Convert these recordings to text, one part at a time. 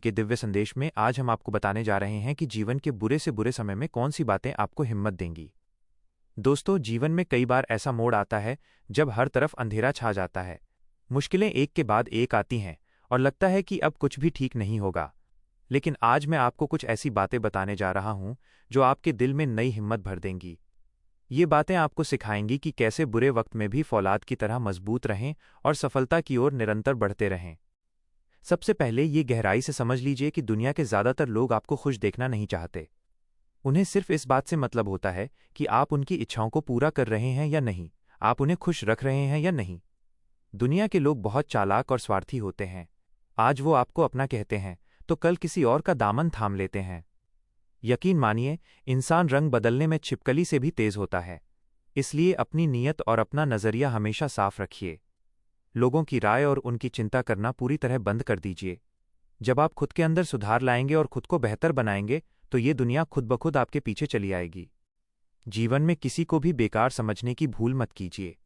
के दिव्य संदेश में आज हम आपको बताने जा रहे हैं कि जीवन के बुरे से बुरे समय में कौन सी बातें आपको हिम्मत देंगी। दोस्तों, जीवन में कई बार ऐसा मोड़ आता है जब हर तरफ अंधेरा छा जाता है। मुश्किलें एक के बाद एक आती हैं और लगता है कि अब कुछ भी ठीक नहीं होगा। लेकिन आज मैं आपको कुछ ऐसी बातें बताने जा रहा हूं जो आपके दिल में नई हिम्मत भर देंगी। ये बातें आपको सिखाएंगी कि कैसे बुरे वक्त में भी फौलाद की तरह मजबूत रहें और सफलता की ओर निरंतर बढ़ते रहें। सबसे पहले ये गहराई से समझ लीजिए कि दुनिया के ज्यादातर लोग आपको खुश देखना नहीं चाहते। उन्हें सिर्फ इस बात से मतलब होता है कि आप उनकी इच्छाओं को पूरा कर रहे हैं या नहीं, आप उन्हें खुश रख रहे हैं या नहीं। दुनिया के लोग बहुत चालाक और स्वार्थी होते हैं। आज वो आपको अपना कहते हैं तो कल किसी और का दामन थाम लेते हैं। यकीन मानिए, इंसान रंग बदलने में छिपकली से भी तेज होता है। इसलिए अपनी नीयत और अपना नजरिया हमेशा साफ रखिए। लोगों की राय और उनकी चिंता करना पूरी तरह बंद कर दीजिए। जब आप खुद के अंदर सुधार लाएंगे और खुद को बेहतर बनाएंगे तो ये दुनिया खुद ब खुद आपके पीछे चली आएगी। जीवन में किसी को भी बेकार समझने की भूल मत कीजिए।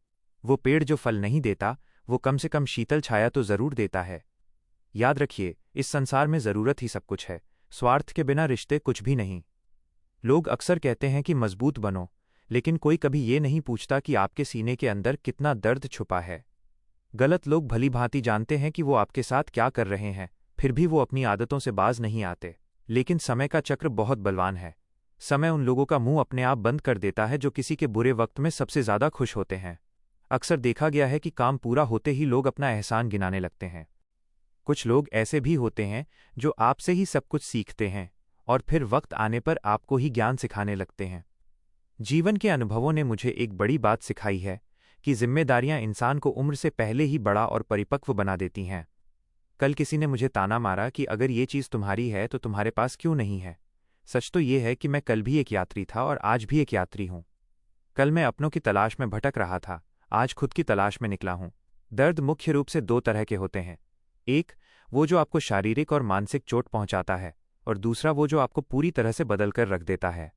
वो पेड़ जो फल नहीं देता, वो कम से कम शीतल छाया तो जरूर देता है। याद रखिए, इस संसार में जरूरत ही सब कुछ है, स्वार्थ के बिना रिश्ते कुछ भी नहीं। लोग अक्सर कहते हैं कि मजबूत बनो, लेकिन कोई कभी ये नहीं पूछता कि आपके सीने के अंदर कितना दर्द छुपा है। गलत लोग भली भांति जानते हैं कि वो आपके साथ क्या कर रहे हैं, फिर भी वो अपनी आदतों से बाज नहीं आते। लेकिन समय का चक्र बहुत बलवान है। समय उन लोगों का मुंह अपने आप बंद कर देता है जो किसी के बुरे वक्त में सबसे ज्यादा खुश होते हैं। अक्सर देखा गया है कि काम पूरा होते ही लोग अपना एहसान गिनाने लगते हैं। कुछ लोग ऐसे भी होते हैं जो आपसे ही सब कुछ सीखते हैं और फिर वक्त आने पर आपको ही ज्ञान सिखाने लगते हैं। जीवन के अनुभवों ने मुझे एक बड़ी बात सिखाई है कि जिम्मेदारियां इंसान को उम्र से पहले ही बड़ा और परिपक्व बना देती हैं। कल किसी ने मुझे ताना मारा कि अगर ये चीज़ तुम्हारी है तो तुम्हारे पास क्यों नहीं है। सच तो ये है कि मैं कल भी एक यात्री था और आज भी एक यात्री हूं। कल मैं अपनों की तलाश में भटक रहा था, आज खुद की तलाश में निकला हूं। दर्द मुख्य रूप से दो तरह के होते हैं। एक, वो जो आपको शारीरिक और मानसिक चोट पहुंचाता है, और दूसरा वो जो आपको पूरी तरह से बदलकर रख देता है।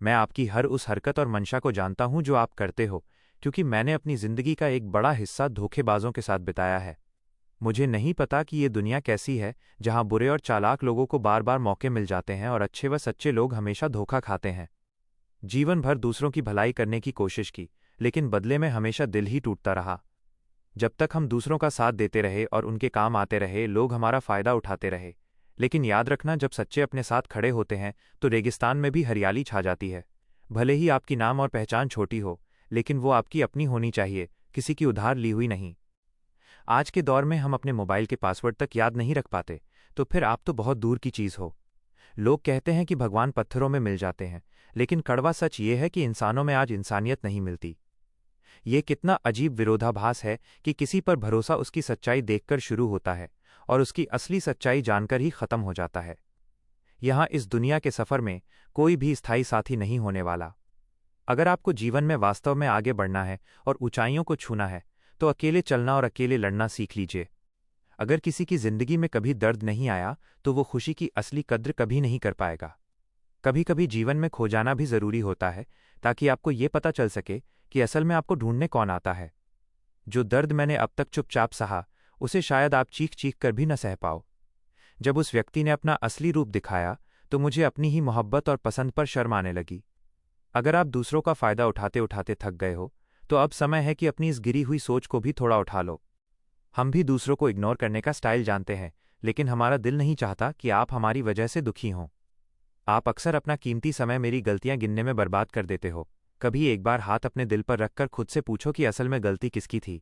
मैं आपकी हर उस हरकत और मंशा को जानता हूं जो आप करते हो, क्योंकि मैंने अपनी जिंदगी का एक बड़ा हिस्सा धोखेबाजों के साथ बिताया है। मुझे नहीं पता कि ये दुनिया कैसी है जहां बुरे और चालाक लोगों को बार बार मौके मिल जाते हैं और अच्छे व सच्चे लोग हमेशा धोखा खाते हैं। जीवन भर दूसरों की भलाई करने की कोशिश की, लेकिन बदले में हमेशा दिल ही टूटता रहा। जब तक हम दूसरों का साथ देते रहे और उनके काम आते रहे, लोग हमारा फायदा उठाते रहे। लेकिन याद रखना, जब सच्चे अपने साथ खड़े होते हैं तो रेगिस्तान में भी हरियाली छा जाती है। भले ही आपकी नाम और पहचान छोटी हो, लेकिन वो आपकी अपनी होनी चाहिए, किसी की उधार ली हुई नहीं। आज के दौर में हम अपने मोबाइल के पासवर्ड तक याद नहीं रख पाते, तो फिर आप तो बहुत दूर की चीज़ हो। लोग कहते हैं कि भगवान पत्थरों में मिल जाते हैं, लेकिन कड़वा सच ये है कि इंसानों में आज इंसानियत नहीं मिलती। ये कितना अजीब विरोधाभास है कि किसी पर भरोसा उसकी सच्चाई देखकर शुरू होता है और उसकी असली सच्चाई जानकर ही खत्म हो जाता है। यहाँ इस दुनिया के सफर में कोई भी स्थायी साथी नहीं होने वाला। अगर आपको जीवन में वास्तव में आगे बढ़ना है और ऊंचाइयों को छूना है तो अकेले चलना और अकेले लड़ना सीख लीजिए। अगर किसी की जिंदगी में कभी दर्द नहीं आया तो वो खुशी की असली कद्र कभी नहीं कर पाएगा। कभी कभी जीवन में खो जाना भी जरूरी होता है, ताकि आपको ये पता चल सके कि असल में आपको ढूंढने कौन आता है। जो दर्द मैंने अब तक चुपचाप सहा, उसे शायद आप चीख चीख कर भी न सह पाओ। जब उस व्यक्ति ने अपना असली रूप दिखाया तो मुझे अपनी ही मोहब्बत और पसंद पर शर्म आने लगी। अगर आप दूसरों का फायदा उठाते उठाते थक गए हो तो अब समय है कि अपनी इस गिरी हुई सोच को भी थोड़ा उठा लो। हम भी दूसरों को इग्नोर करने का स्टाइल जानते हैं, लेकिन हमारा दिल नहीं चाहता कि आप हमारी वजह से दुखी हों। आप अक्सर अपना कीमती समय मेरी गलतियां गिनने में बर्बाद कर देते हो। कभी एक बार हाथ अपने दिल पर रखकर खुद से पूछो कि असल में गलती किसकी थी।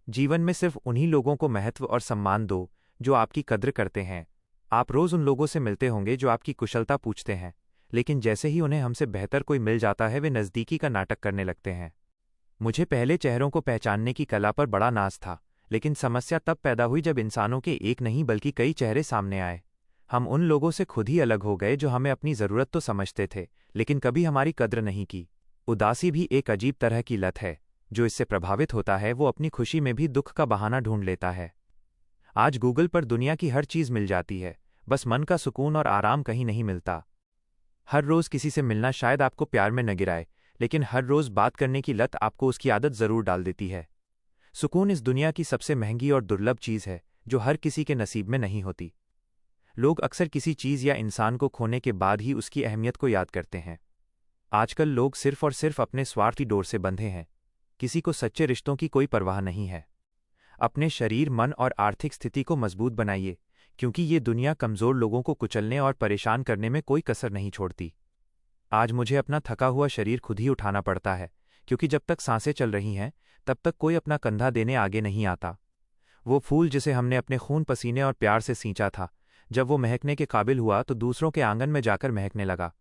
जीवन में सिर्फ उन्हीं लोगों को महत्व और सम्मान दो जो आपकी कद्र करते हैं। आप रोज उन लोगों से मिलते होंगे जो आपकी कुशलता पूछते हैं, लेकिन जैसे ही उन्हें हमसे बेहतर कोई मिल जाता है वे नज़दीकी का नाटक करने लगते हैं। मुझे पहले चेहरों को पहचानने की कला पर बड़ा नाज था, लेकिन समस्या तब पैदा हुई जब इंसानों के एक नहीं बल्कि कई चेहरे सामने आए। हम उन लोगों से खुद ही अलग हो गए जो हमें अपनी ज़रूरत तो समझते थे, लेकिन कभी हमारी कद्र नहीं की। उदासी भी एक अजीब तरह की लत है। जो इससे प्रभावित होता है वो अपनी खुशी में भी दुख का बहाना ढूंढ लेता है। आज गूगल पर दुनिया की हर चीज़ मिल जाती है, बस मन का सुकून और आराम कहीं नहीं मिलता। हर रोज़ किसी से मिलना शायद आपको प्यार में न गिराए, लेकिन हर रोज़ बात करने की लत आपको उसकी आदत ज़रूर डाल देती है। सुकून इस दुनिया की सबसे महंगी और दुर्लभ चीज़ है जो हर किसी के नसीब में नहीं होती। लोग अक्सर किसी चीज़ या इंसान को खोने के बाद ही उसकी अहमियत को याद करते हैं। आजकल लोग सिर्फ और सिर्फ अपने स्वार्थी डोर से बंधे हैं। किसी को सच्चे रिश्तों की कोई परवाह नहीं है। अपने शरीर, मन और आर्थिक स्थिति को मजबूत बनाइए, क्योंकि ये दुनिया कमज़ोर लोगों को कुचलने और परेशान करने में कोई कसर नहीं छोड़ती। आज मुझे अपना थका हुआ शरीर खुद ही उठाना पड़ता है, क्योंकि जब तक सांसें चल रही हैं तब तक कोई अपना कंधा देने आगे नहीं आता। वो फूल जिसे हमने अपने खून, पसीने और प्यार से सींचा था, जब वो महकने के काबिल हुआ तो दूसरों के आंगन में जाकर महकने लगा।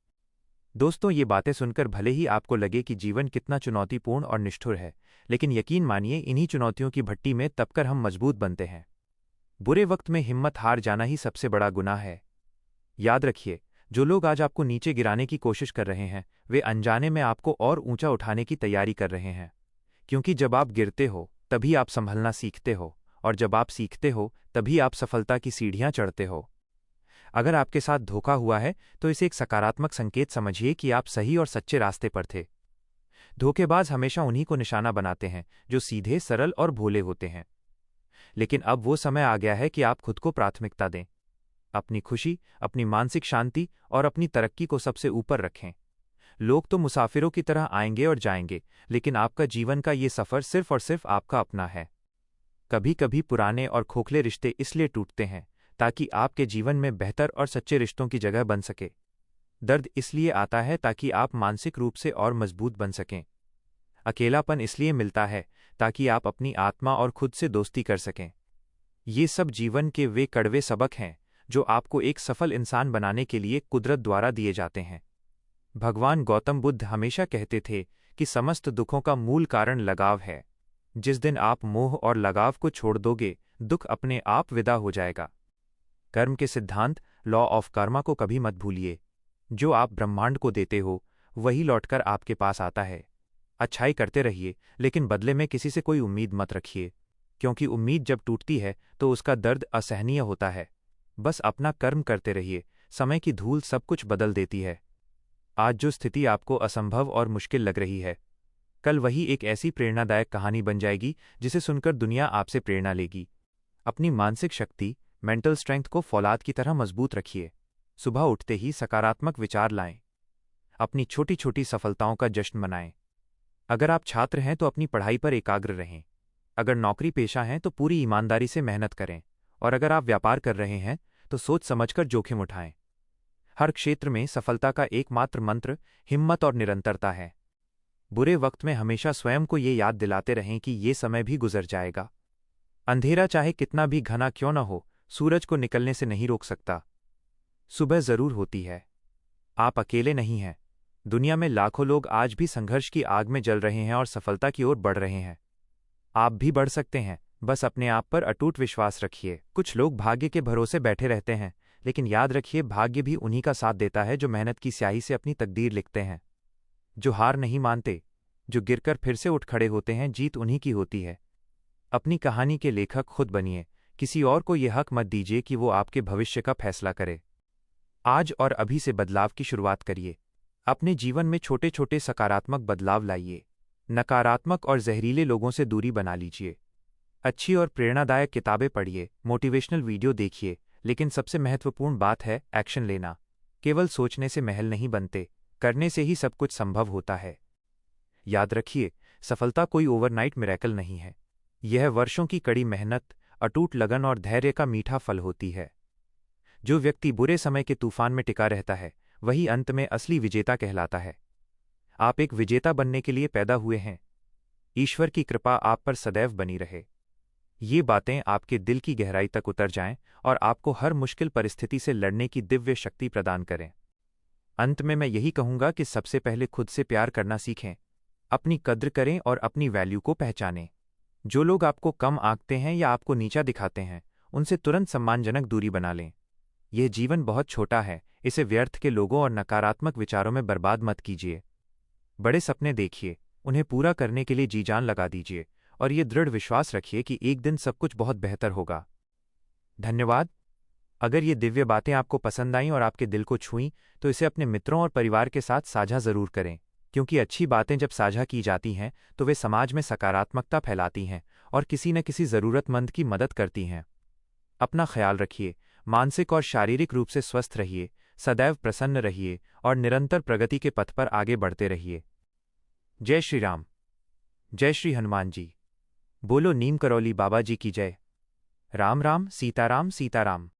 दोस्तों, ये बातें सुनकर भले ही आपको लगे कि जीवन कितना चुनौतीपूर्ण और निष्ठुर है, लेकिन यकीन मानिए, इन्हीं चुनौतियों की भट्टी में तपकर हम मजबूत बनते हैं। बुरे वक्त में हिम्मत हार जाना ही सबसे बड़ा गुनाह है। याद रखिए, जो लोग आज आपको नीचे गिराने की कोशिश कर रहे हैं, वे अनजाने में आपको और ऊंचा उठाने की तैयारी कर रहे हैं। क्योंकि जब आप गिरते हो तभी आप संभलना सीखते हो, और जब आप सीखते हो तभी आप सफलता की सीढ़ियां चढ़ते हो। अगर आपके साथ धोखा हुआ है तो इसे एक सकारात्मक संकेत समझिए कि आप सही और सच्चे रास्ते पर थे। धोखेबाज हमेशा उन्हीं को निशाना बनाते हैं जो सीधे, सरल और भोले होते हैं। लेकिन अब वो समय आ गया है कि आप खुद को प्राथमिकता दें। अपनी खुशी, अपनी मानसिक शांति और अपनी तरक्की को सबसे ऊपर रखें। लोग तो मुसाफिरों की तरह आएंगे और जाएंगे, लेकिन आपका जीवन का ये सफ़र सिर्फ और सिर्फ आपका अपना है। कभी कभी पुराने और खोखले रिश्ते इसलिए टूटते हैं ताकि आपके जीवन में बेहतर और सच्चे रिश्तों की जगह बन सके। दर्द इसलिए आता है ताकि आप मानसिक रूप से और मजबूत बन सकें। अकेलापन इसलिए मिलता है ताकि आप अपनी आत्मा और खुद से दोस्ती कर सकें। ये सब जीवन के वे कड़वे सबक हैं जो आपको एक सफल इंसान बनाने के लिए कुदरत द्वारा दिए जाते हैं। भगवान गौतम बुद्ध हमेशा कहते थे कि समस्त दुखों का मूल कारण लगाव है। जिस दिन आप मोह और लगाव को छोड़ दोगे, दुख अपने आप विदा हो जाएगा। कर्म के सिद्धांत, लॉ ऑफ कर्मा को कभी मत भूलिए। जो आप ब्रह्मांड को देते हो वही लौटकर आपके पास आता है। अच्छाई करते रहिए, लेकिन बदले में किसी से कोई उम्मीद मत रखिए, क्योंकि उम्मीद जब टूटती है तो उसका दर्द असहनीय होता है। बस अपना कर्म करते रहिए, समय की धूल सब कुछ बदल देती है। आज जो स्थिति आपको असंभव और मुश्किल लग रही है, कल वही एक ऐसी प्रेरणादायक कहानी बन जाएगी जिसे सुनकर दुनिया आपसे प्रेरणा लेगी। अपनी मानसिक शक्ति, मेंटल स्ट्रेंथ को फौलाद की तरह मजबूत रखिए। सुबह उठते ही सकारात्मक विचार लाएं। अपनी छोटी छोटी सफलताओं का जश्न मनाएं। अगर आप छात्र हैं तो अपनी पढ़ाई पर एकाग्र रहें। अगर नौकरी पेशा हैं तो पूरी ईमानदारी से मेहनत करें, और अगर आप व्यापार कर रहे हैं तो सोच समझकर जोखिम उठाएं। हर क्षेत्र में सफलता का एकमात्र मंत्र हिम्मत और निरंतरता है। बुरे वक्त में हमेशा स्वयं को ये याद दिलाते रहें कि ये समय भी गुजर जाएगा। अंधेरा चाहे कितना भी घना क्यों न हो, सूरज को निकलने से नहीं रोक सकता। सुबह जरूर होती है। आप अकेले नहीं हैं। दुनिया में लाखों लोग आज भी संघर्ष की आग में जल रहे हैं और सफलता की ओर बढ़ रहे हैं। आप भी बढ़ सकते हैं, बस अपने आप पर अटूट विश्वास रखिए। कुछ लोग भाग्य के भरोसे बैठे रहते हैं, लेकिन याद रखिए, भाग्य भी उन्हीं का साथ देता है जो मेहनत की स्याही से अपनी तकदीर लिखते हैं। जो हार नहीं मानते, जो गिरकर फिर से उठ खड़े होते हैं, जीत उन्हीं की होती है। अपनी कहानी के लेखक खुद बनिए। किसी और को यह हक मत दीजिए कि वो आपके भविष्य का फैसला करे। आज और अभी से बदलाव की शुरुआत करिए। अपने जीवन में छोटे छोटे सकारात्मक बदलाव लाइए। नकारात्मक और जहरीले लोगों से दूरी बना लीजिए। अच्छी और प्रेरणादायक किताबें पढ़िए, मोटिवेशनल वीडियो देखिए, लेकिन सबसे महत्वपूर्ण बात है एक्शन लेना। केवल सोचने से महल नहीं बनते, करने से ही सब कुछ संभव होता है। याद रखिए, सफलता कोई ओवरनाइट मिरेकल नहीं है। यह वर्षों की कड़ी मेहनत, अटूट लगन और धैर्य का मीठा फल होती है। जो व्यक्ति बुरे समय के तूफान में टिका रहता है, वही अंत में असली विजेता कहलाता है। आप एक विजेता बनने के लिए पैदा हुए हैं। ईश्वर की कृपा आप पर सदैव बनी रहे। ये बातें आपके दिल की गहराई तक उतर जाएं और आपको हर मुश्किल परिस्थिति से लड़ने की दिव्य शक्ति प्रदान करें। अंत में मैं यही कहूंगा कि सबसे पहले खुद से प्यार करना सीखें। अपनी कद्र करें और अपनी वैल्यू को पहचानें। जो लोग आपको कम आंकते हैं या आपको नीचा दिखाते हैं, उनसे तुरंत सम्मानजनक दूरी बना लें। यह जीवन बहुत छोटा है, इसे व्यर्थ के लोगों और नकारात्मक विचारों में बर्बाद मत कीजिए। बड़े सपने देखिए, उन्हें पूरा करने के लिए जी जान लगा दीजिए, और ये दृढ़ विश्वास रखिए कि एक दिन सब कुछ बहुत बेहतर होगा। धन्यवाद। अगर ये दिव्य बातें आपको पसंद आईं और आपके दिल को छुईं, तो इसे अपने मित्रों और परिवार के साथ साझा जरूर करें, क्योंकि अच्छी बातें जब साझा की जाती हैं तो वे समाज में सकारात्मकता फैलाती हैं और किसी न किसी ज़रूरतमंद की मदद करती हैं। अपना ख्याल रखिए, मानसिक और शारीरिक रूप से स्वस्थ रहिए, सदैव प्रसन्न रहिए और निरंतर प्रगति के पथ पर आगे बढ़ते रहिए। जय श्री राम। जय श्री हनुमान जी। बोलो नीम करौली बाबा जी की जय। राम राम सीताराम सीताराम।